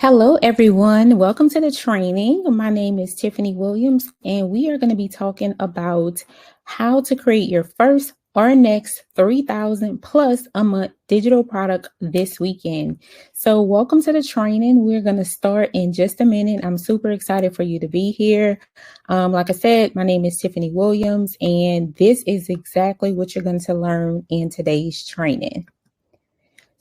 Hello, everyone. Welcome to the training. My name is Tiffany Williams, and we are going to be talking about how to create your first or next 3,000 plus a month digital product this weekend. So welcome to the training. We're going to start in just a minute. I'm super excited for you to be here. Like I said, my name is Tiffany Williams, and this is exactly what you're going to learn in today's training.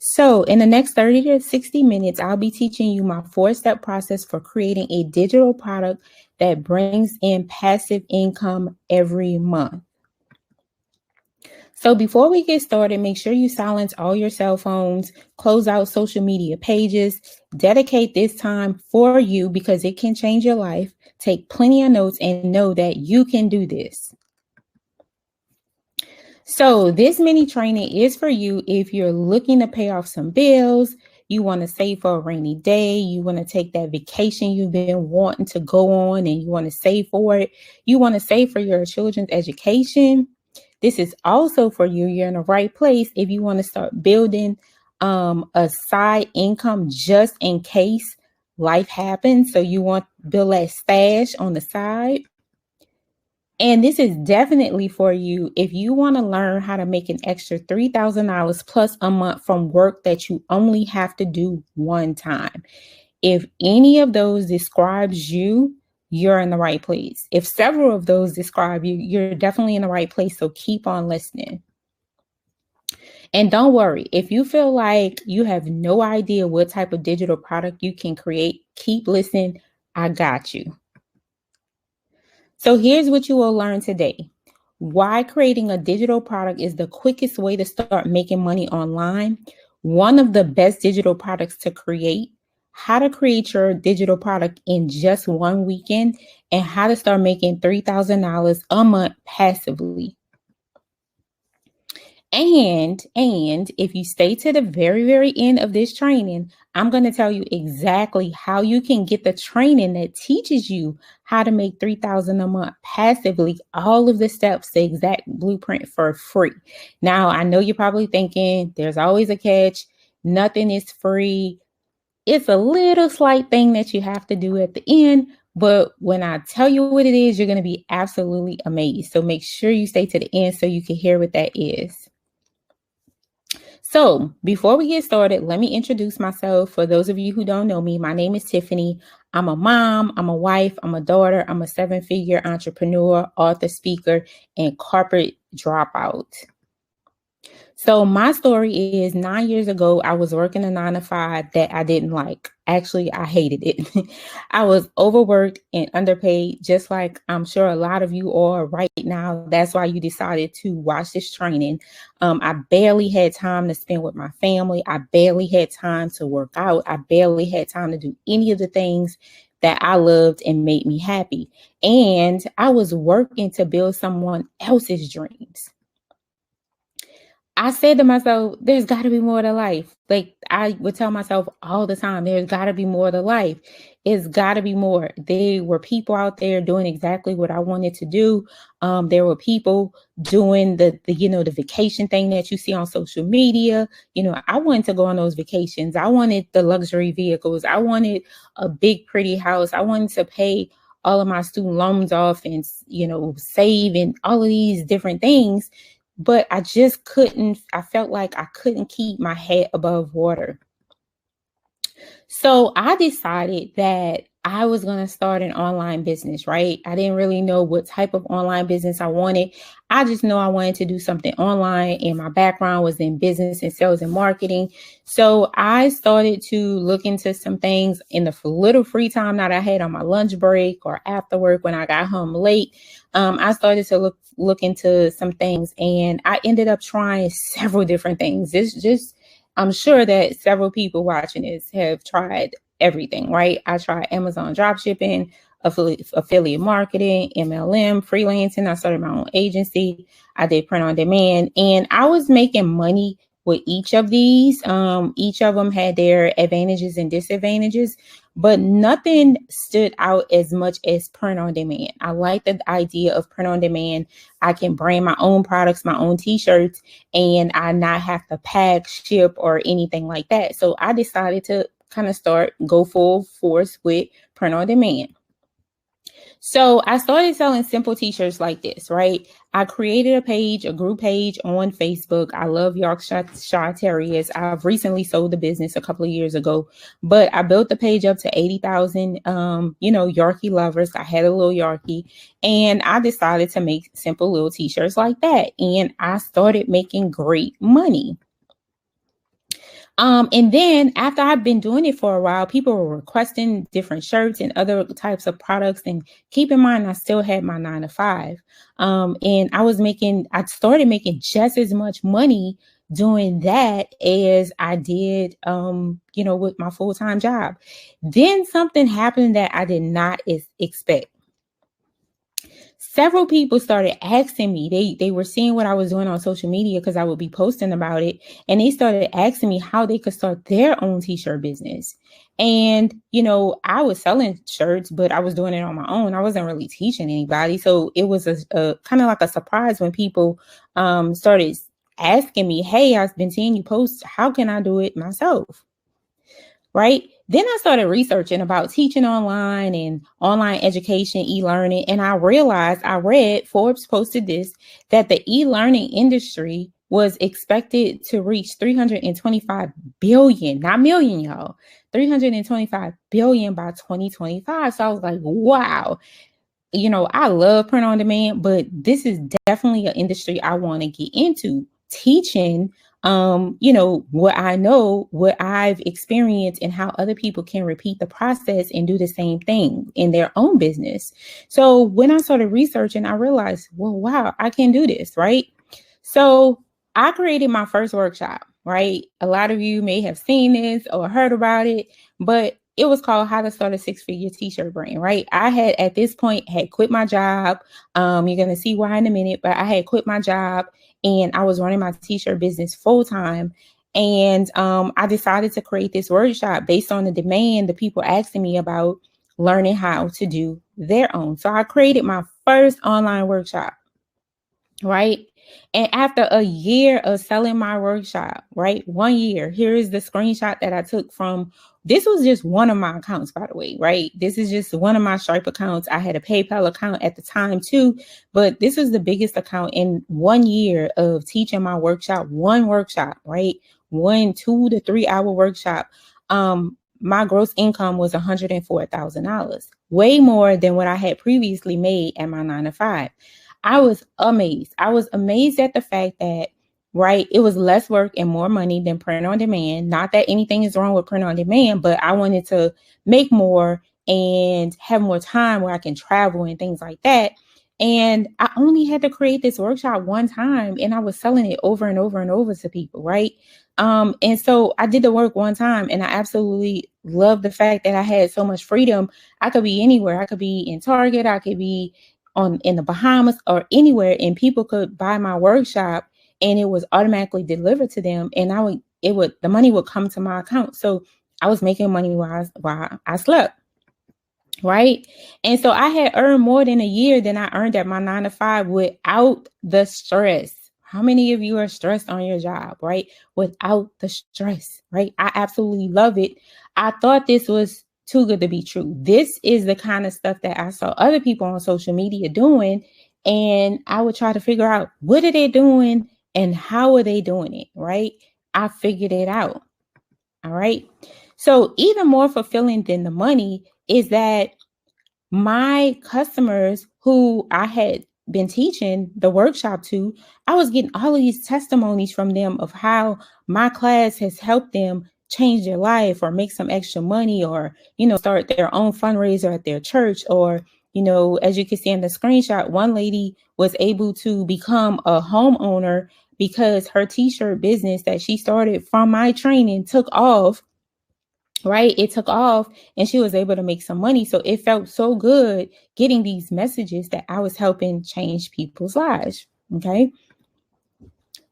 So in the next 30 to 60 minutes, I'll be teaching you my 4-step process for creating a digital product that brings in passive income every month. So before we get started, make sure you silence all your cell phones, close out social media pages, dedicate this time for you because it can change your life. Take plenty of notes and know that you can do this. So this mini training is for you if you're looking to pay off some bills, you want to save for a rainy day, you want to take that vacation you've been wanting to go on and you want to save for it, you want to save for your children's education. This is also for you. You're in the right place if you want to start building a side income just in case life happens. So you want to build that stash on the side. And this is definitely for you if you want to learn how to make an extra $3,000 plus a month from work that you only have to do one time. If any of those describes you, you're in the right place. If several of those describe you, you're definitely in the right place. So keep on listening. And don't worry, if you feel like you have no idea what type of digital product you can create, keep listening. I got you. So here's what you will learn today. Why creating a digital product is the quickest way to start making money online. One of the best digital products to create. How to create your digital product in just one weekend. And how to start making $3,000 a month passively. And if you stay to the very, very end of this training, I'm going to tell you exactly how you can get the training that teaches you how to make $3,000 a month passively, all of the steps, the exact blueprint for free. Now, I know you're probably thinking there's always a catch. Nothing is free. It's a little slight thing that you have to do at the end. But when I tell you what it is, you're going to be absolutely amazed. So make sure you stay to the end so you can hear what that is. So before we get started, let me introduce myself. For those of you who don't know me, my name is Tiffany. I'm a mom, I'm a wife, I'm a daughter, I'm a 7-figure entrepreneur, author, speaker, and corporate dropout. So my story is 9 years ago, I was working a 9-to-5 that I didn't like. Actually, I hated it. I was overworked and underpaid, just like I'm sure a lot of you are right now. That's why you decided to watch this training. I barely had time to spend with my family. I barely had time to work out. I barely had time to do any of the things that I loved and made me happy. And I was working to build someone else's dreams. I said to myself, there's got to be more to life. Like I would tell myself all the time, there's got to be more to life. It's got to be more. There were people out there doing exactly what I wanted to do. There were people doing the vacation thing that you see on social media. I wanted to go on those vacations. I wanted the luxury vehicles. I wanted a big, pretty house. I wanted to pay all of my student loans off and, save and all of these different things. But I just couldn't, I felt like I couldn't keep my head above water. So I decided that I was going to start an online business, right? I didn't really know what type of online business I wanted. I just know I wanted to do something online, and my background was in business and sales and marketing. So I started to look into some things in the little free time that I had on my lunch break or after work when I got home late. I started to look into some things, and I ended up trying several different things. I'm sure that several people watching this have tried everything, right? I tried Amazon dropshipping, affiliate marketing, MLM, freelancing. I started my own agency. I did print on demand, and I was making money with each of these. Each of them had their advantages and disadvantages, but nothing stood out as much as print on demand. I like the idea of print on demand. I can brand my own products, my own t-shirts, and I not have to pack, ship, or anything like that. So I decided to kind of go full force with print on demand. So I started selling simple t-shirts like this, right? I created a group page on Facebook. I love Yorkshire Terriers. I've recently sold the business a couple of years ago, but I built the page up to 80,000, Yorkie lovers. I had a little Yorkie, and I decided to make simple little t-shirts like that. And I started making great money. And then after I've been doing it for a while, people were requesting different shirts and other types of products. And keep in mind, I still had my 9 to 5. And I started making just as much money doing that as I did, with my full-time job. Then something happened that I did not expect. Several people started asking me, they were seeing what I was doing on social media because I would be posting about it. And they started asking me how they could start their own t-shirt business. And, I was selling shirts, but I was doing it on my own. I wasn't really teaching anybody. So it was a kind of like a surprise when people started asking me, hey, I've been seeing you post. How can I do it myself? Right? Then I started researching about teaching online and online education, e-learning, and I read Forbes posted this, that the e-learning industry was expected to reach 325 billion, not million, y'all, 325 billion by 2025. So I was like, wow. I love print on demand, but this is definitely an industry I want to get into, teaching what I know, what I've experienced, and how other people can repeat the process and do the same thing in their own business. So when I started researching, I realized, well, wow, I can do this, right? So I created my first workshop, right? A lot of you may have seen this or heard about it, but it was called How to Start a 6-Figure T-shirt Brand, right? I had at this point had quit my job. You're going to see why in a minute, but I had quit my job and I was running my t-shirt business full time. And I decided to create this workshop based on the demand, the people asking me about learning how to do their own. So I created my first online workshop, right? And after a year of selling my workshop, right? 1 year, here is the screenshot that I took from, this was just one of my accounts, by the way, right? This is just one of my Stripe accounts. I had a PayPal account at the time too, but this was the biggest account in 1 year of teaching my workshop, one workshop, right? 1 2 to 3 hour workshop. My gross income was $104,000, way more than what I had previously made at my 9 to 5. I was amazed. I was amazed at the fact that, right, it was less work and more money than print on demand. Not that anything is wrong with print on demand, but I wanted to make more and have more time where I can travel and things like that. And I only had to create this workshop one time and I was selling it over and over and over to people, right? And so I did the work one time and I absolutely love the fact that I had so much freedom. I could be anywhere. I could be in Target. I could be in the Bahamas or anywhere, and people could buy my workshop and it was automatically delivered to them. And the money would come to my account. So I was making money while I slept. Right. And so I had earned more than a year than I earned at my 9 to 5 without the stress. How many of you are stressed on your job, right? Without the stress, right? I absolutely love it. I thought this was too good to be true. This is the kind of stuff that I saw other people on social media doing. And I would try to figure out, what are they doing and how are they doing it, right? I figured it out. All right. So even more fulfilling than the money is that my customers who I had been teaching the workshop to, I was getting all of these testimonies from them of how my class has helped them change their life or make some extra money or, start their own fundraiser at their church. Or, as you can see in the screenshot, one lady was able to become a homeowner because her t-shirt business that she started from my training took off. Right. It took off and she was able to make some money. So it felt so good getting these messages that I was helping change people's lives. Okay.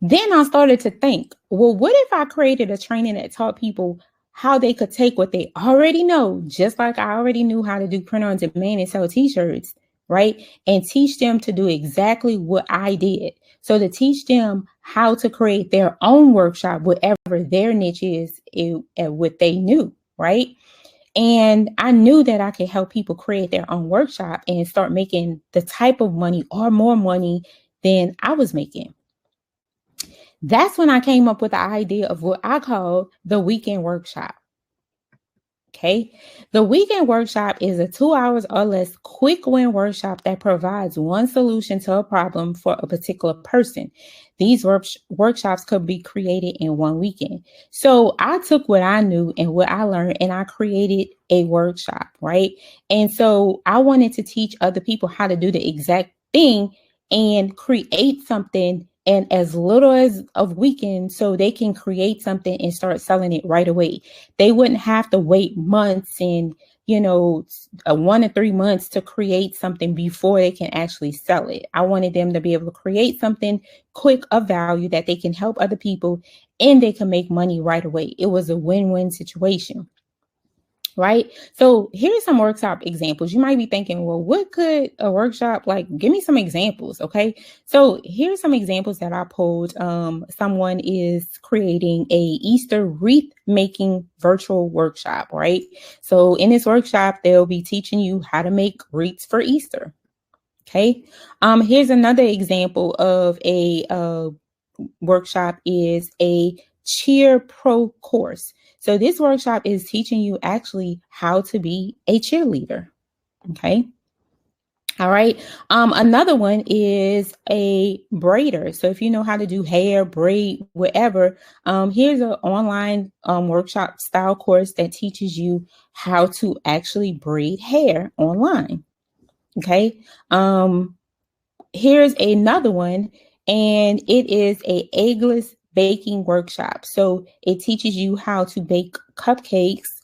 Then I started to think, well, what if I created a training that taught people how they could take what they already know, just like I already knew how to do print on demand and sell t-shirts, right? And teach them to do exactly what I did. So to teach them how to create their own workshop, whatever their niche is, at what they knew. right? And I knew that I could help people create their own workshop and start making the type of money or more money than I was making. That's when I came up with the idea of what I call the weekend workshop. Okay. The weekend workshop is a 2 hours or less quick win workshop that provides one solution to a problem for a particular person. These workshops could be created in one weekend. So I took what I knew and what I learned and I created a workshop, right? And so I wanted to teach other people how to do the exact thing and create something in as little as a weekend so they can create something and start selling it right away. They wouldn't have to wait months and, 1 to 3 months to create something before they can actually sell it. I wanted them to be able to create something quick of value that they can help other people and they can make money right away. It was a win-win situation. Right. So here's some workshop examples. You might be thinking, well, what could a workshop like? Give me some examples. Okay. So here's some examples that I pulled. Someone is creating a Easter wreath making virtual workshop. Right. So in this workshop, they'll be teaching you how to make wreaths for Easter. Okay. Here's another example of a workshop is a cheer pro course. So this workshop is teaching you actually how to be a cheerleader. Okay. All right. Another one is a braider. So if you know how to do hair, braid, whatever, here's an online workshop style course that teaches you how to actually braid hair online. Okay. Here's another one, and it is a eggless baking workshop. So it teaches you how to bake cupcakes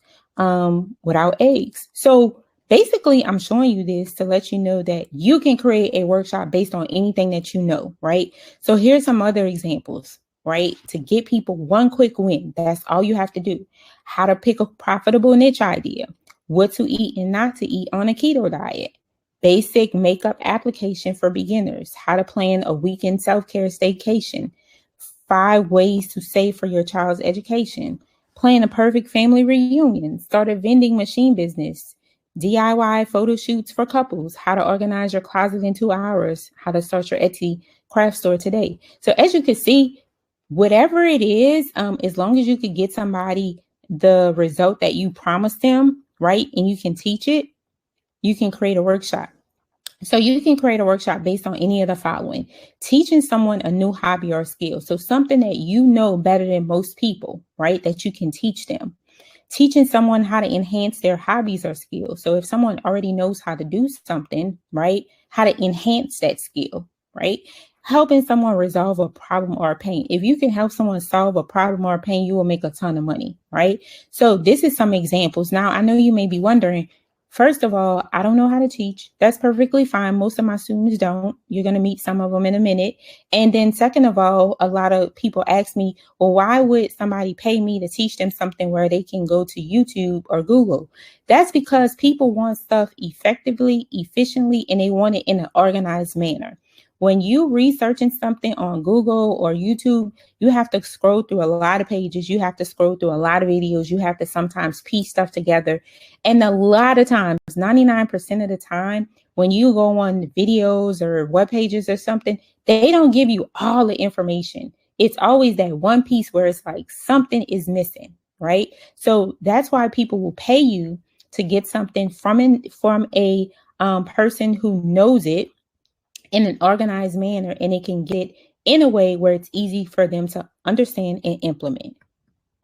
without eggs. So basically, I'm showing you this to let you know that you can create a workshop based on anything that you know, right? So here's some other examples, right? To get people one quick win. That's all you have to do. How to pick a profitable niche idea, what to eat and not to eat on a keto diet, basic makeup application for beginners, how to plan a weekend self-care staycation, 5 ways to save for your child's education, plan a perfect family reunion, start a vending machine business, DIY photo shoots for couples, how to organize your closet in 2 hours, how to start your Etsy craft store today. So as you can see, whatever it is, as long as you could get somebody the result that you promised them, right, and you can teach it, you can create a workshop. So you can create a workshop based on any of the following: teaching someone a new hobby or skill. So something that you know better than most people, right? That you can teach them. Teaching someone how to enhance their hobbies or skills. So if someone already knows how to do something, right? How to enhance that skill, right? Helping someone resolve a problem or a pain. If you can help someone solve a problem or a pain, you will make a ton of money, right? So this is some examples. Now, I know you may be wondering, first of all, I don't know how to teach. That's perfectly fine. Most of my students don't. You're going to meet some of them in a minute. And then second of all, a lot of people ask me, well, why would somebody pay me to teach them something where they can go to YouTube or Google? That's because people want stuff effectively, efficiently, and they want it in an organized manner. When you researching something on Google or YouTube, you have to scroll through a lot of pages. You have to scroll through a lot of videos. You have to sometimes piece stuff together. And a lot of times, 99% of the time, when you go on videos or web pages or something, they don't give you all the information. It's always that one piece where it's like something is missing, right? So that's why people will pay you to get something from a person who knows it in an organized manner, and it can get it in a way where it's easy for them to understand and implement.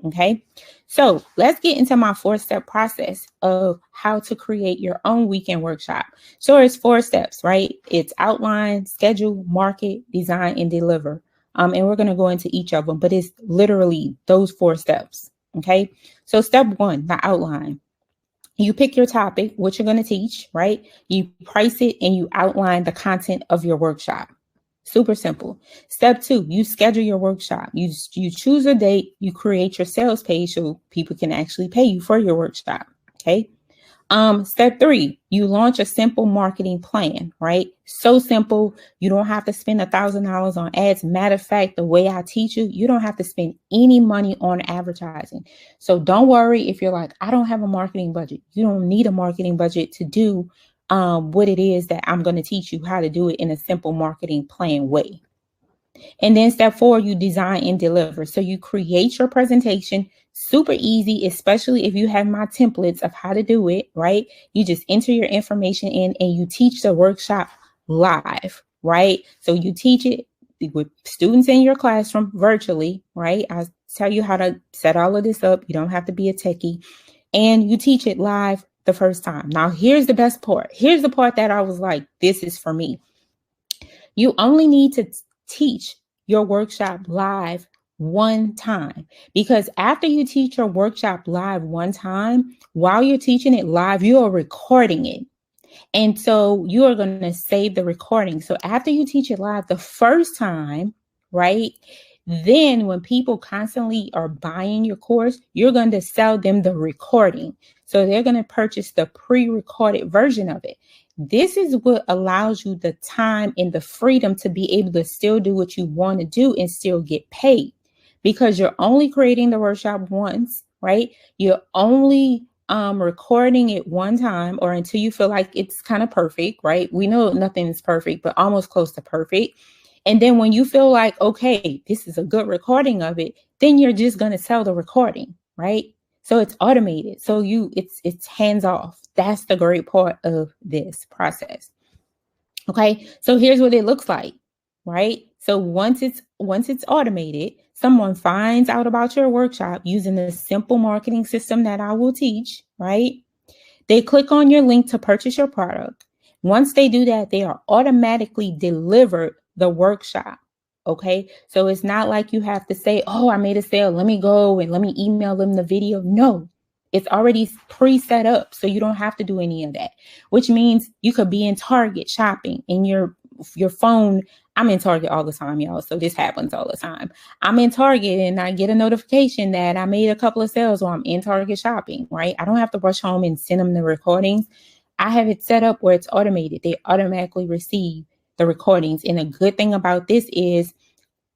Okay, so let's get into my 4-step process of how to create your own weekend workshop. So it's 4 steps, right? It's outline, schedule, market, design, and deliver. And we're going to go into each of them, but it's literally those 4 steps. Okay, so step 1, the outline. You pick your topic, what you're going to teach, right? You price it and you outline the content of your workshop. Super simple. Step 2, you schedule your workshop. You choose a date, you create your sales page so people can actually pay you for your workshop. Okay. Step 3, you launch a simple marketing plan, right? So simple. You don't have to spend $1,000 on ads. Matter of fact, the way I teach you, you don't have to spend any money on advertising. So don't worry if you're like, I don't have a marketing budget. You don't need a marketing budget to do what it is that I'm going to teach you how to do it in a simple marketing plan way. And then step 4, you design and deliver. So you create your presentation, super easy, especially if you have my templates of how to do it, right? You just enter your information in and you teach the workshop live, right? So you teach it with students in your classroom virtually, right? I tell you how to set all of this up. You don't have to be a techie. And you teach it live the first time. Now, here's the best part. Here's the part that I was like, this is for me. You only need to teach your workshop live one time, because after you teach your workshop live one time, while you're teaching it live, you are recording it. And so you are going to save the recording. So after you teach it live the first time, right? Then when people constantly are buying your course, you're going to sell them the recording. So they're going to purchase the pre-recorded version of it. This is what allows you the time and the freedom to be able to still do what you want to do and still get paid, because you're only creating the workshop once, right? You're only recording it one time, or until you feel like it's kind of perfect, right? We know nothing is perfect, but almost close to perfect. And then when you feel like, okay, this is a good recording of it, then you're just going to sell the recording, right? So it's automated. So it's hands off. That's the great part of this process. Okay. So here's what it looks like, right? So once it's automated, someone finds out about your workshop using the simple marketing system that I will teach, right? They click on your link to purchase your product. Once they do that, they are automatically delivered the workshop. Okay. So it's not like you have to say, oh, I made a sale. Let me go and let me email them the video. No, it's already pre-set up. So you don't have to do any of that, which means you could be in Target shopping and your phone. I'm in Target all the time, y'all. So this happens all the time. I'm in Target and I get a notification that I made a couple of sales while I'm in Target shopping, right? I don't have to rush home and send them the recordings. I have it set up where it's automated. They automatically receive the recordings. And a good thing about this is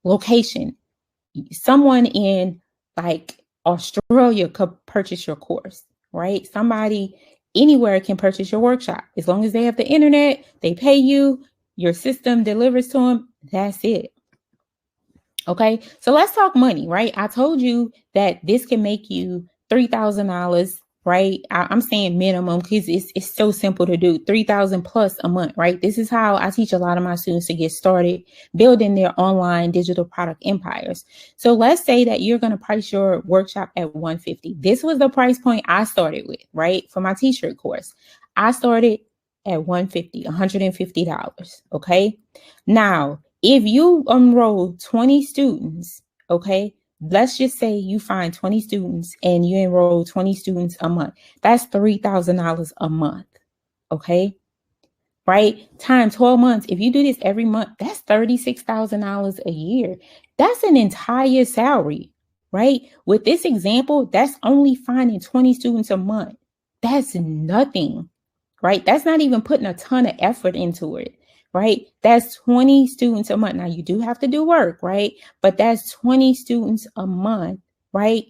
location. Someone in like Australia could purchase your course, right? Somebody anywhere can purchase your workshop. As long as they have the internet, they pay you, your system delivers to them. That's it. Okay, so let's talk money, right? I told you that this can make you $3,000, right? I'm saying minimum because it's so simple to do. 3,000 plus a month, right? This is how I teach a lot of my students to get started building their online digital product empires. So let's say that you're going to price your workshop at $150. This was the price point I started with, right? For my t-shirt course, I started at $150. Okay, now if you enroll 20 students, okay, let's just say you find 20 students and you enroll 20 students a month. That's $3,000 a month, okay? Right? Time 12 months. If you do this every month, that's $36,000 a year. That's an entire salary, right? With this example, that's only finding 20 students a month. That's nothing, right? That's not even putting a ton of effort into it. Right? That's 20 students a month. Now you do have to do work, right? But that's 20 students a month, right?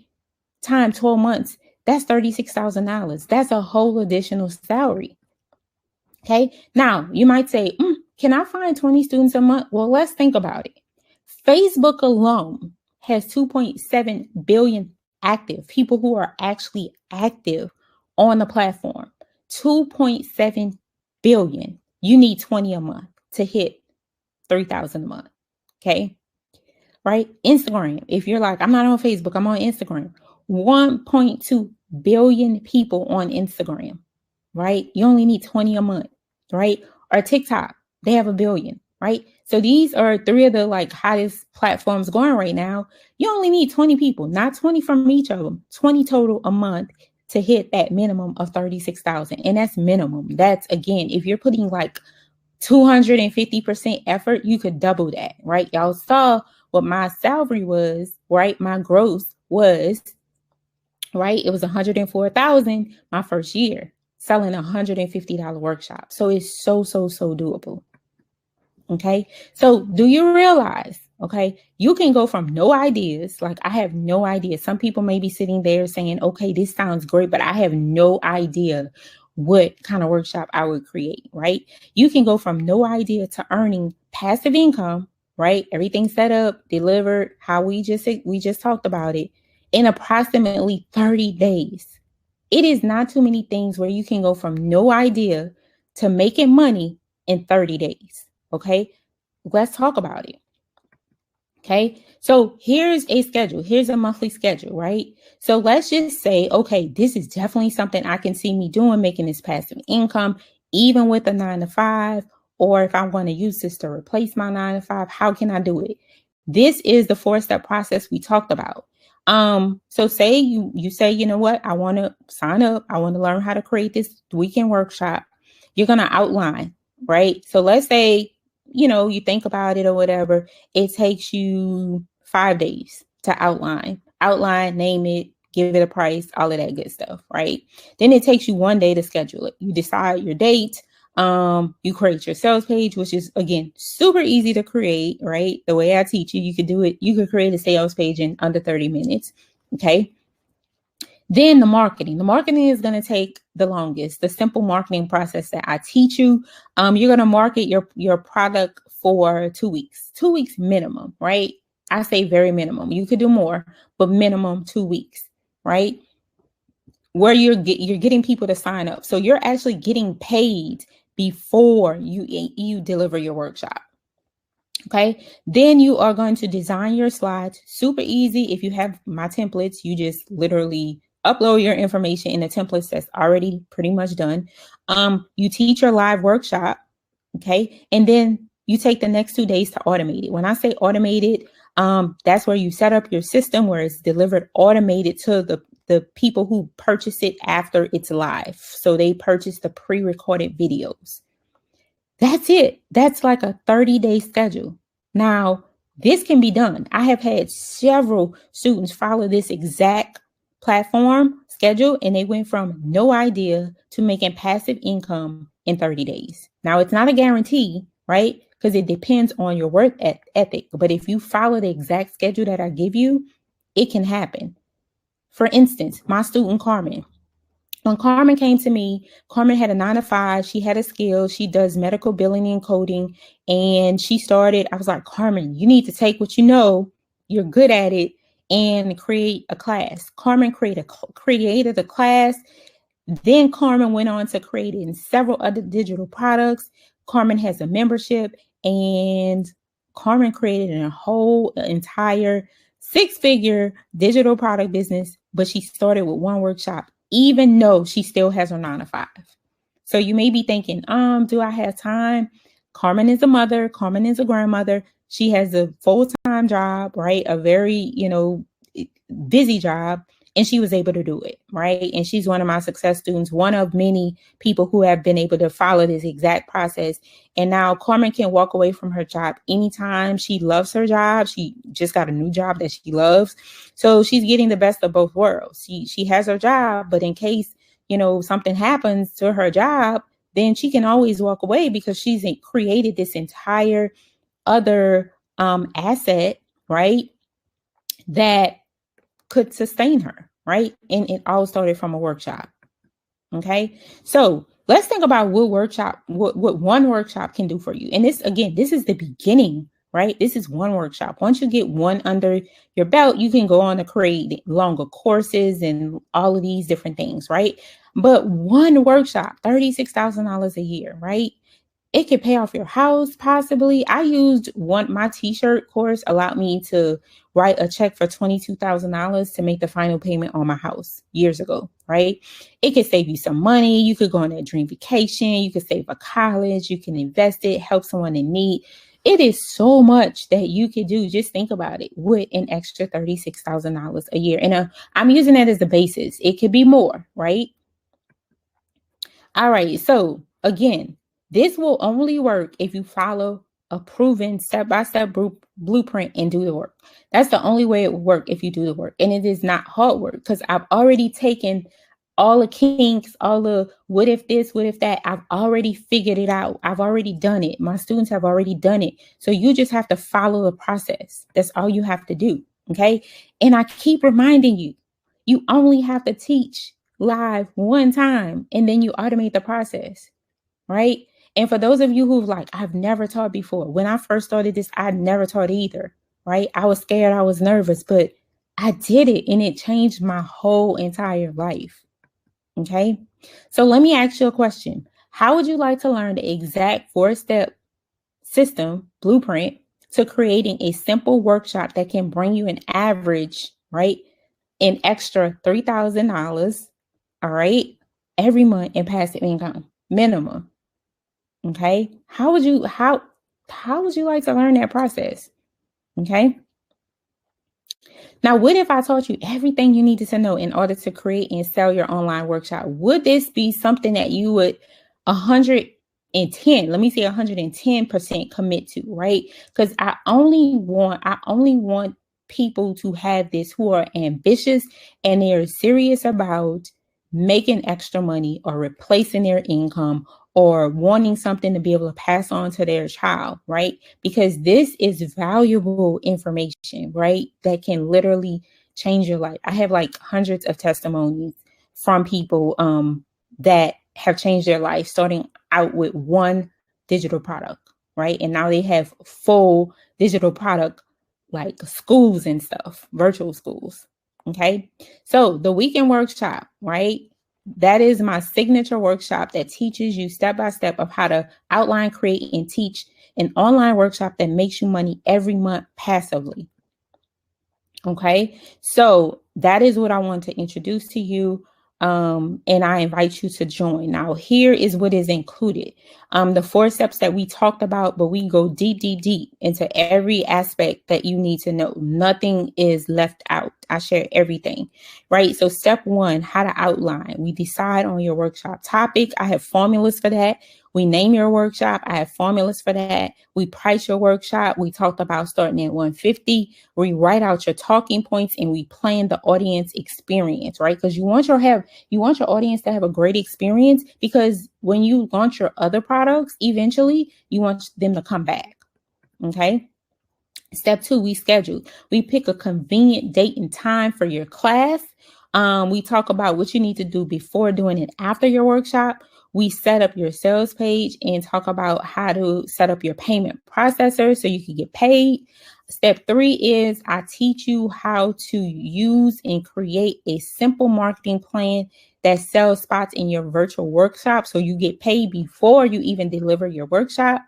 Time 12 months. That's $36,000. That's a whole additional salary. Okay. Now you might say, can I find 20 students a month? Well, let's think about it. Facebook alone has 2.7 billion active people who are actually active on the platform. 2.7 billion. You need 20 a month to hit 3,000 a month. Okay. Right. Instagram. If you're like, I'm not on Facebook, I'm on Instagram. 1.2 billion people on Instagram. Right. You only need 20 a month. Right. Or TikTok. They have 1 billion. Right. So these are 3 of the like hottest platforms going right now. You only need 20 people, not 20 from each of them, 20 total a month to hit that minimum of 36,000. And that's minimum. That's again, if you're putting like 250% effort, you could double that, right? Y'all saw what my salary was, right? My gross was, right? It was 104,000 my first year. selling a $150 workshop. So it's so doable. Okay. So do you realize, okay, you can go from no ideas, like I have no idea. Some people may be sitting there saying, okay, this sounds great, but I have no idea what kind of workshop I would create, right? You can go from no idea to earning passive income, right? Everything set up, delivered, how we just talked about it, in approximately 30 days. It is not too many things where you can go from no idea to making money in 30 days. Okay, let's talk about it. Okay, so here's a schedule. Here's a monthly schedule, right? So let's just say, okay, this is definitely something I can see me doing, making this passive income, even with a 9 to 5, or if I want to use this to replace my 9 to 5, how can I do it? This is the 4-step process we talked about. So say you say, you know what, I want to sign up. I want to learn how to create this weekend workshop. You're going to outline, right? So let's say, you think about it or whatever. It takes you 5 days to outline, name it, give it a price, all of that good stuff, right? Then it takes you 1 day to schedule it. You decide your date. You create your sales page, which is, again, super easy to create, right? The way I teach you, you could do it. You could create a sales page in under 30 minutes. Okay. Then the marketing is going to take the longest. The simple marketing process that I teach you, you're going to market your product for 2 weeks, 2 weeks minimum, right? I say very minimum. You could do more, but minimum 2 weeks, right? Where you're getting people to sign up. So you're actually getting paid before you deliver your workshop. Okay, then you are going to design your slides. Super easy. If you have my templates, you just literally upload your information in the templates that's already pretty much done. You teach your live workshop. Okay, and then you take the next 2 days to automate it. When I say automated, that's where you set up your system where it's delivered automated to the people who purchase it after it's live. So they purchase the pre-recorded videos. That's it. That's like a 30-day schedule. Now, this can be done. I have had several students follow this exact platform schedule, and they went from no idea to making passive income in 30 days. Now, it's not a guarantee, right? Because it depends on your work ethic. But if you follow the exact schedule that I give you, it can happen. For instance, my student Carmen. When Carmen came to me, Carmen had a 9 to 5. She had a skill. She does medical billing and coding. And she started, I was like, Carmen, you need to take what you know, you're good at it, and create a class. Carmen created a class. Then Carmen went on to create several other digital products. Carmen has a membership, and Carmen created a whole entire 6-figure digital product business, but she started with one workshop, even though she still has her 9 to 5. So you may be thinking, do I have time? Carmen is a mother. Carmen is a grandmother. She has a full-time job, right? A very, busy job. And she was able to do it, right? And she's one of my success students, one of many people who have been able to follow this exact process. And now Carmen can walk away from her job anytime. She loves her job. She just got a new job that she loves. So she's getting the best of both worlds. She has her job, but in case, something happens to her job, then she can always walk away because she's created this entire other asset, right? That could sustain her, right? And it all started from a workshop. Okay. So let's think about what one workshop can do for you. And this is the beginning, right? This is one workshop. Once you get one under your belt, you can go on to create longer courses and all of these different things, right? But one workshop, $36,000 a year, right? It could pay off your house, possibly. I used my t-shirt course allowed me to write a check for $22,000 to make the final payment on my house years ago, right? It could save you some money. You could go on a dream vacation. You could save for college. You can invest it, help someone in need. It is so much that you could do. Just think about it with an extra $36,000 a year. And I'm using that as the basis. It could be more, right? All right. So again, this will only work if you follow a proven step-by-step blueprint and do the work. That's the only way it will work if you do the work. And it is not hard work because I've already taken all the kinks, all the what if this, what if that, I've already figured it out. I've already done it. My students have already done it. So you just have to follow the process. That's all you have to do. Okay. And I keep reminding you, you only have to teach live one time and then you automate the process. Right. And for those of you who've like, I've never taught before. When I first started this, I never taught either. Right. I was scared. I was nervous, but I did it and it changed my whole entire life. Okay. So let me ask you a question. How would you like to learn the exact 4-step system blueprint to creating a simple workshop that can bring you an average, right, an extra $3,000, all right, every month in passive income minimum? Okay. How would you like to learn that process? Okay. Now, what if I taught you everything you needed to know in order to create and sell your online workshop? Would this be something that you would 110, let me say 110% commit to, right? Because I only want people to have this who are ambitious and they're serious about making extra money or replacing their income or wanting something to be able to pass on to their child, right? Because this is valuable information, right? That can literally change your life. I have like hundreds of testimonies from people that have changed their life, starting out with one digital product, right? And now they have full digital product like schools and stuff, virtual schools. Okay. So the weekend workshop, right? That is my signature workshop that teaches you step by step of how to outline, create, and teach an online workshop that makes you money every month passively. Okay, so that is what I want to introduce to you. And I invite you to join. Now, here is what is included. The 4 steps that we talked about, but we go deep, deep, deep into every aspect that you need to know. Nothing is left out. I share everything, right? So step 1, how to outline. We decide on your workshop topic. I have formulas for that. We name your workshop. I have formulas for that. We price your workshop. We talked about starting at 150. We write out your talking points and we plan the audience experience, right? Because you want your audience to have a great experience, because when you launch your other products, eventually you want them to come back. Okay. Step 2, we schedule. We pick a convenient date and time for your class. We talk about what you need to do before, doing it, after your workshop. We set up your sales page and talk about how to set up your payment processor so you can get paid. Step 3 is I teach you how to use and create a simple marketing plan that sells spots in your virtual workshop so you get paid before you even deliver your workshop.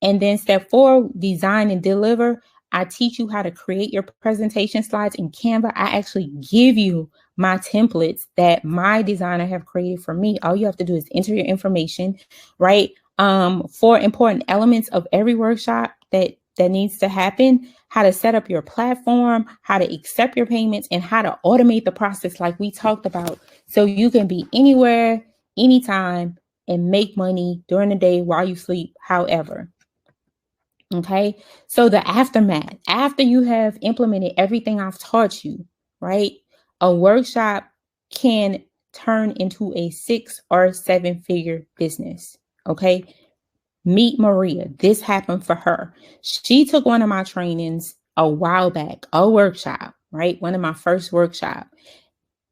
And then step 4, design and deliver. I teach you how to create your presentation slides in Canva. I actually give you my templates that my designer have created for me. All you have to do is enter your information, right? 4 important elements of every workshop that needs to happen: how to set up your platform, how to accept your payments, and how to automate the process like we talked about, so you can be anywhere, anytime, and make money during the day while you sleep, however. Okay, so the aftermath, after you have implemented everything I've taught you, right? A workshop can turn into a 6 or 7-figure business. Okay, meet Maria. This happened for her. She took one of my trainings a while back, a workshop, right? One of my first workshops.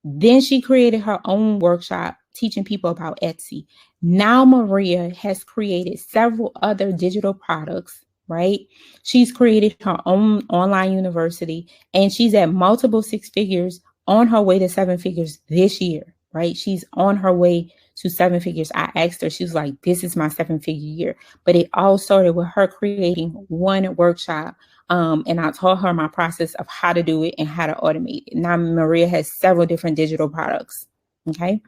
Then she created her own workshop teaching people about Etsy. Now Maria has created several other digital products, right? She's created her own online university and she's at multiple 6 figures, on her way to 7 figures this year, right? She's on her way to 7 figures. I asked her, she was like, this is my 7-figure year. But it all started with her creating one workshop. And I taught her my process of how to do it and how to automate it. Now Maria has several different digital products. Okay.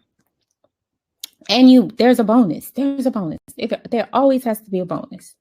And there's a bonus. There's a bonus. There always has to be a bonus.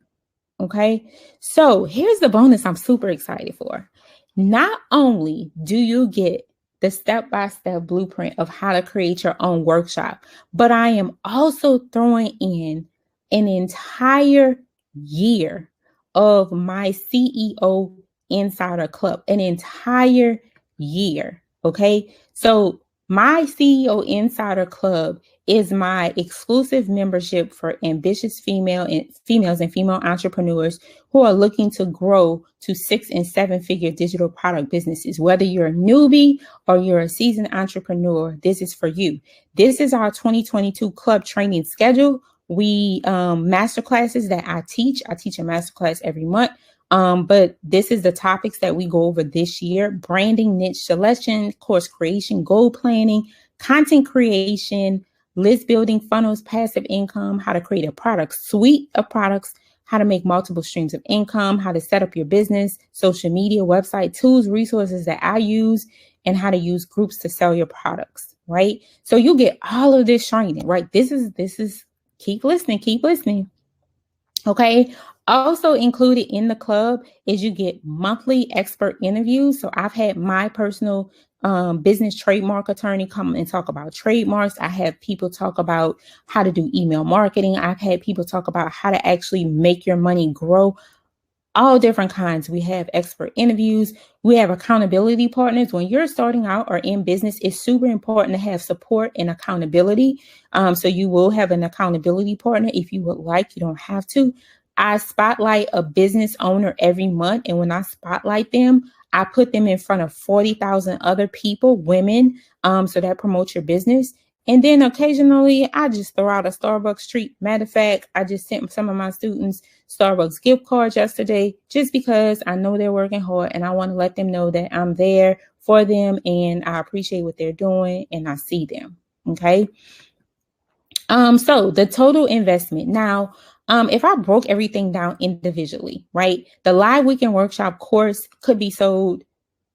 Okay. So here's the bonus I'm super excited for. Not only do you get the step-by-step blueprint of how to create your own workshop, but I am also throwing in an entire year of my CEO Insider Club, an entire year. Okay. So My CEO Insider Club is my exclusive membership for ambitious females and female entrepreneurs who are looking to grow to 6 and 7 figure digital product businesses. Whether you're a newbie or you're a seasoned entrepreneur, this is for you. This is our 2022 club training schedule. We master classes that I teach. I teach a master class every month. But this is the topics that we go over this year: branding, niche selection, course creation, goal planning, content creation, list building, funnels, passive income, how to create a product suite of products, how to make multiple streams of income, how to set up your business, social media, website, tools, resources that I use, and how to use groups to sell your products, right? So you get all of this training, right? This is keep listening. Okay. Also included in the club is you get monthly expert interviews. So I've had my personal business trademark attorney come and talk about trademarks. I have people talk about how to do email marketing. I've had people talk about how to actually make your money grow. All different kinds. We have expert interviews. We have accountability partners. When you're starting out or in business, it's super important to have support and accountability. So you will have an accountability partner if you would like. You don't have to. I spotlight a business owner every month. And when I spotlight them, I put them in front of 40,000 other people, women. So that promotes your business. And then occasionally I just throw out a Starbucks treat. Matter of fact, I just sent some of my students Starbucks gift cards yesterday, just because I know they're working hard and I want to let them know that I'm there for them and I appreciate what they're doing and I see them. Okay. So the total investment now, if I broke everything down individually, right? The live weekend workshop course could be sold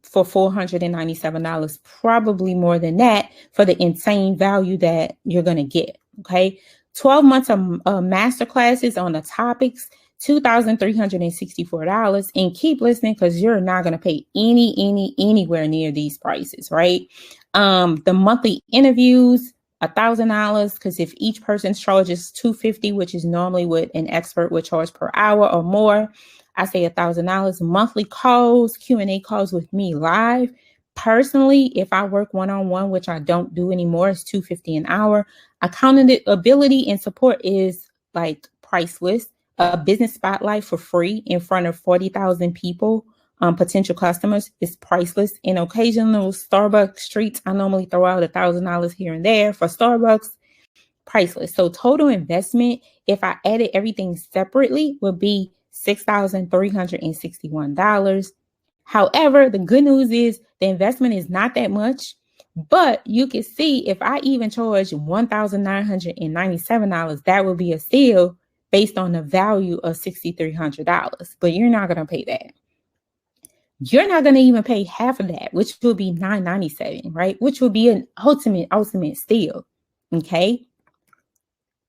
for $497, probably more than that for the insane value that you're going to get. Okay. 12 months of master classes on the topics, $2,364. And keep listening because you're not going to pay anywhere near these prices, right? The monthly interviews, $1,000, because if each person charges $250, which is normally what an expert would charge per hour or more, I say $1,000. Monthly calls, Q&A calls with me live. Personally, if I work one-on-one, which I don't do anymore, it's $250 an hour. Accountability and support is like priceless. A business spotlight for free in front of 40,000 people, potential customers, is priceless. And occasional Starbucks treats, I normally throw out $1,000 here and there for Starbucks. Priceless. So total investment, if I added everything separately, would be $6,361. However, the good news is the investment is not that much, but you can see if I even charge $1,997, that would be a steal based on the value of $6,300. But you're not going to pay that. You're not going to even pay half of that, which will be $997, right? Which will be an ultimate steal. Okay.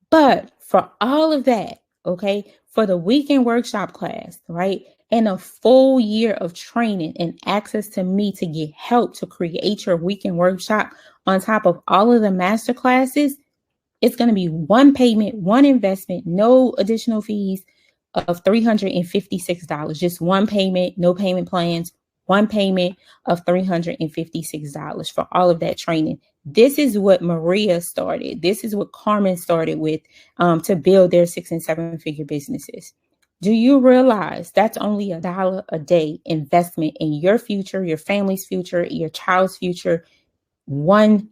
But for all of that, okay, for the weekend workshop class, right, and a full year of training and access to me to get help to create your weekend workshop on top of all of the master classes, it's going to be one payment, one investment, no additional fees of $356. Just one payment, no payment plans, one payment of $356 for all of that training. This is what Maria started. This is what Carmen started with to build their 6 and 7 figure businesses. Do you realize that's only $1 a day investment in your future, your family's future, your child's future? $1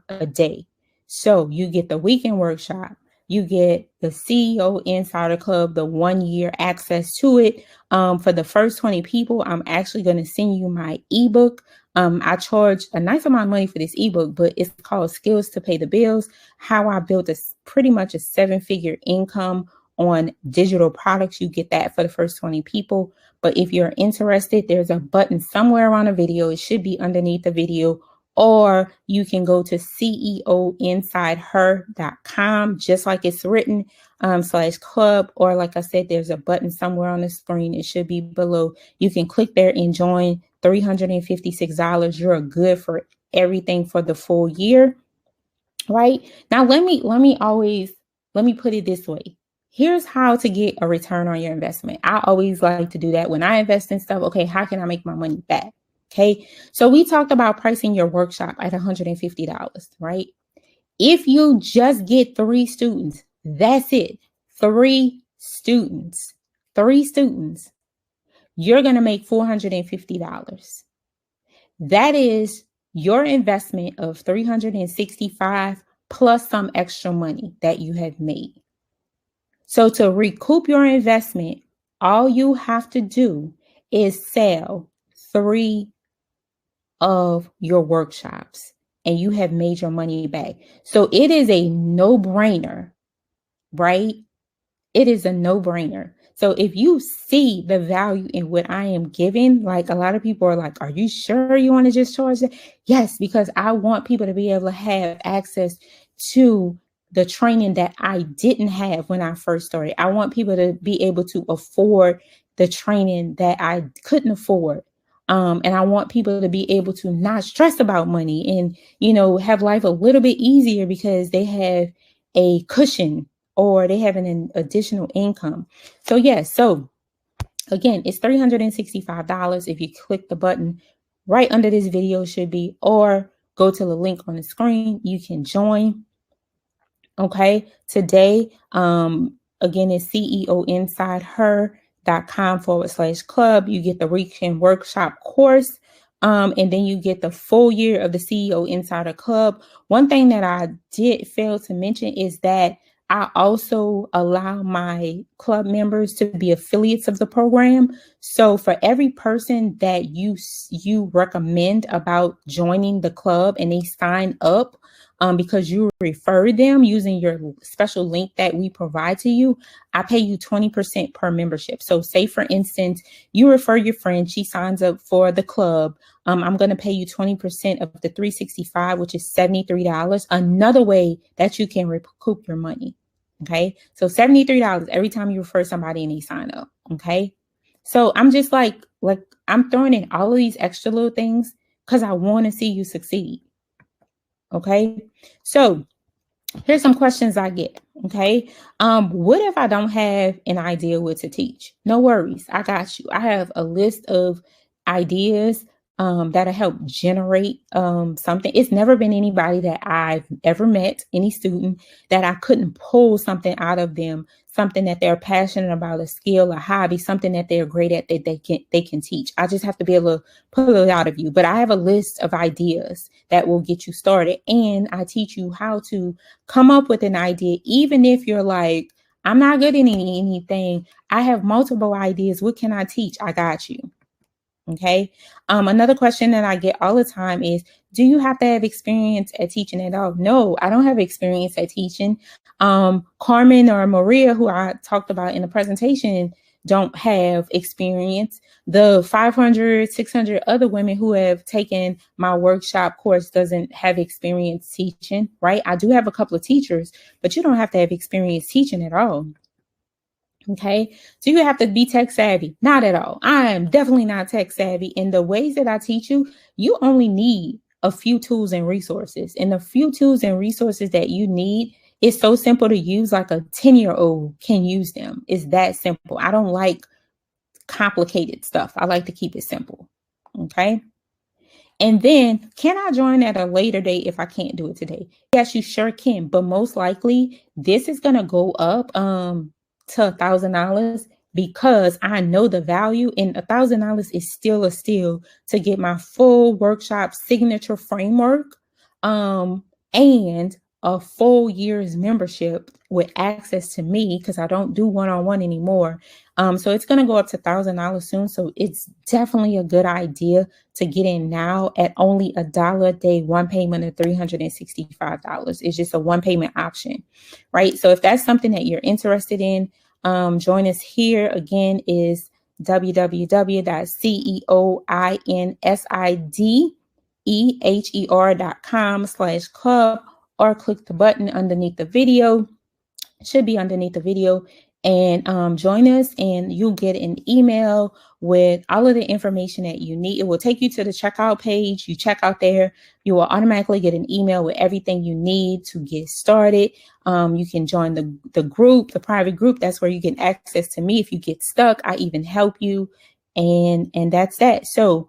a day. So you get the weekend workshop, you get the CEO Insider Club, the 1 year access to it. For the first 20 people, I'm actually going to send you my ebook. I charge a nice amount of money for this ebook, but it's called Skills to Pay the Bills: How I Built pretty much a 7-figure income on digital products. You get that for the first 20 people. But if you're interested, there's a button somewhere on the video. It should be underneath the video. Or you can go to ceoinsideher.com, just like it's written, /club. Or like I said, there's a button somewhere on the screen. It should be below. You can click there and join. $356. You're good for everything for the full year, right? Now, let me put it this way. Here's how to get a return on your investment. I always like to do that when I invest in stuff. Okay, how can I make my money back? Okay. So we talked about pricing your workshop at $150, right? If you just get 3 students, that's it. 3 students, 3 students, you're going to make $450. That is your investment of $365 plus some extra money that you have made. So to recoup your investment, all you have to do is sell 3 of your workshops and you have made your money back. So it is a no-brainer, right? It is a no-brainer. So if you see the value in what I am giving, like a lot of people are like, are you sure you want to just charge that? Yes, because I want people to be able to have access to the training that I didn't have when I first started. I want people to be able to afford the training that I couldn't afford. And I want people to be able to not stress about money and, have life a little bit easier because they have a cushion or they have an additional income. So yes, so again, it's $365 if you click the button right under this video should be, or go to the link on the screen. You can join. Okay, today, again, it's ceoinsideher.com/club. You get the weekend workshop course, and then you get the full year of the CEO Insider Club. One thing that I did fail to mention is that I also allow my club members to be affiliates of the program. So for every person that you recommend about joining the club and they sign up, because you refer them using your special link that we provide to you, I pay you 20% per membership. So say, for instance, you refer your friend, she signs up for the club. I'm going to pay you 20% of the $365, which is $73. Another way that you can recoup your money. Okay. So $73 every time you refer somebody and they sign up. Okay. So I'm just like I'm throwing in all of these extra little things because I want to see you succeed. Okay. So here's some questions I get. Okay. What if I don't have an idea what to teach? No worries. I got you. I have a list of ideas that'll help generate something. It's never been anybody that I've ever met, any student, that I couldn't pull something out of them, something that they're passionate about, a skill, a hobby, something that they're great at that they can teach. I just have to be able to pull it out of you. But I have a list of ideas that will get you started. And I teach you how to come up with an idea, even if you're like, I'm not good at anything. I have multiple ideas. What can I teach? I got you. Okay. Another question that I get all the time is, do you have to have experience at teaching at all? No, I don't have experience at teaching. Carmen or Maria, who I talked about in the presentation, don't have experience. The 500, 600 other women who have taken my workshop course doesn't have experience teaching, right? I do have a couple of teachers, but you don't have to have experience teaching at all. Okay, so you have to be tech savvy. Not at all. I am definitely not tech savvy. In the ways that I teach you, you only need a few tools and resources. And the few tools and resources that you need is so simple to use, like a 10-year-old can use them. It's that simple. I don't like complicated stuff. I like to keep it simple. Okay. And then, can I join at a later date if I can't do it today? Yes, you sure can. But most likely, this is going to go up to $1,000 because I know the value, and $1,000 is still a steal to get my full workshop signature framework and a full year's membership with access to me, because I don't do one-on-one anymore. So it's going to go up to $1,000 soon. So it's definitely a good idea to get in now at only $1 a day, one payment of $365. It's just a one payment option, right? So if that's something that you're interested in, join us here. Again, is www.ceoinsideher.com/club, or click the button underneath the video. It should be underneath the video, and join us, and you'll get an email with all of the information that you need. It will take you to the checkout page. You check out there, you will automatically get an email with everything you need to get started. You can join the group, the private group. That's where you get access to me. If you get stuck, I even help you. And that's that. So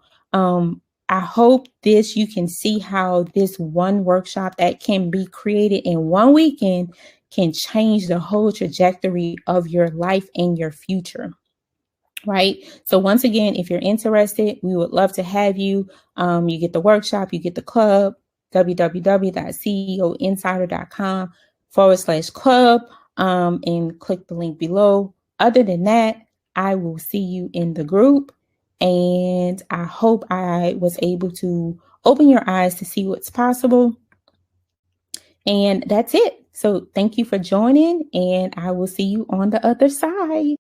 I hope you can see how this one workshop that can be created in one weekend can change the whole trajectory of your life and your future. Right. So once again, if you're interested, we would love to have you. You get the workshop, you get the club, www.ceoinsider.com/club, and click the link below. Other than that, I will see you in the group. And I hope I was able to open your eyes to see what's possible. And that's it. So thank you for joining, and I will see you on the other side.